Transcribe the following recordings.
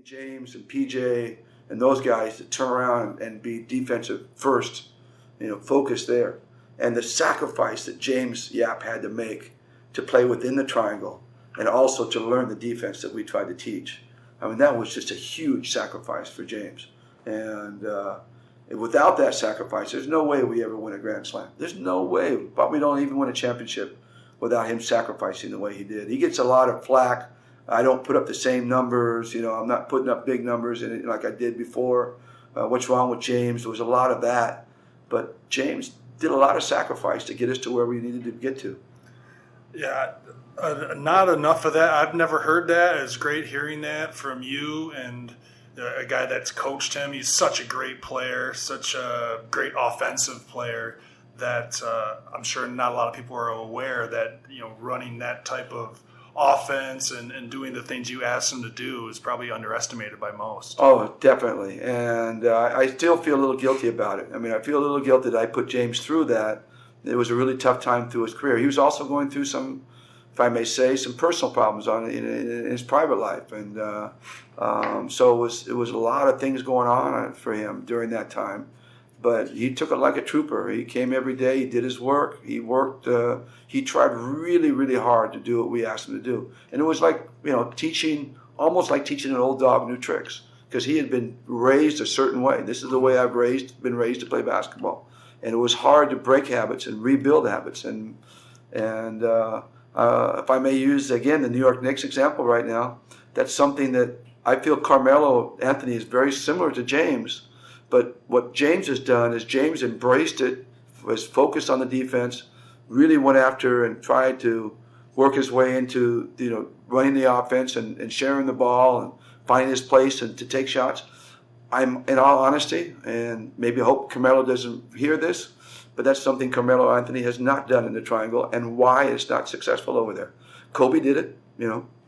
James and PJ and those guys to turn around and be defensive first, focus there. And the sacrifice that James Yap had to make to play within the triangle and also to learn the defense that we tried to teach. I mean, that was just a huge sacrifice for James. And without that sacrifice, there's no way we ever win a Grand Slam. There's no way. Probably don't even win a championship without him sacrificing the way he did. He gets a lot of flack. I don't put up the same numbers. I'm not putting up big numbers in it like I did before. What's wrong with James? There was a lot of that. But James did a lot of sacrifice to get us to where we needed to get to. Yeah, not enough of that. I've never heard that. It's great hearing that from you and a guy that's coached him. He's such a great player, such a great offensive player that I'm sure not a lot of people are aware that, running that type of offense and doing the things you asked him to do is probably underestimated by most. Oh, definitely. And I still feel a little guilty about it. I mean, I feel a little guilty that I put James through that. It was a really tough time through his career. He was also going through some, if I may say, some personal problems in his private life. And so it was a lot of things going on for him during that time. But he took it like a trooper. He came every day. He did his work. He worked. He tried really, really hard to do what we asked him to do. And it was like, teaching, almost like teaching an old dog new tricks, because he had been raised a certain way. This is the way I've been raised to play basketball. And it was hard to break habits and rebuild habits. And if I may use, again, the New York Knicks example right now, that's something that I feel Carmelo Anthony is very similar to James. But what James has done is James embraced it, was focused on the defense, really went after and tried to work his way into running the offense and sharing the ball and finding his place and to take shots. I'm, in all honesty, and maybe I hope Carmelo doesn't hear this, but that's something Carmelo Anthony has not done in the triangle, and why it's not successful over there. Kobe did it,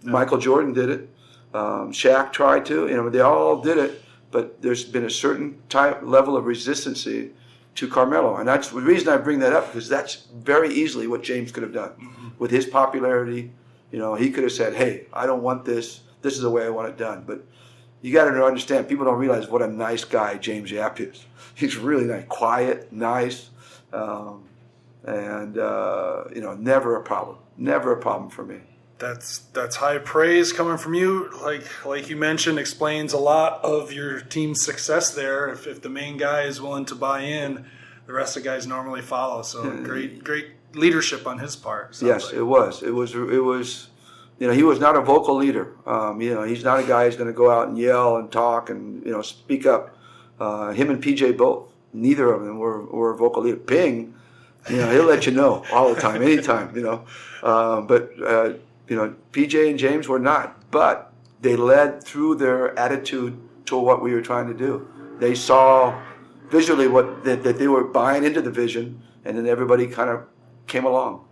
Michael Jordan did it, Shaq tried to, they all did it. But there's been a certain level of resistance to Carmelo. And that's the reason I bring that up, because that's very easily what James could have done. Mm-hmm. With his popularity, he could have said, hey, I don't want this. This is the way I want it done. But you got to understand, people don't realize what a nice guy James Yap is. He's really nice, quiet, nice, and never a problem. Never a problem for me. That's high praise coming from you. Like you mentioned, explains a lot of your team's success there. If the main guy is willing to buy in, the rest of the guys normally follow. So great leadership on his part. Yes, like. It was. He was not a vocal leader. He's not a guy who's going to go out and yell and talk and speak up. Him and PJ both. Neither of them were a vocal leader. Ping, he'll let you know all the time, anytime. But. PJ and James were not, but they led through their attitude to what we were trying to do. They saw visually that they were buying into the vision, and then everybody kind of came along.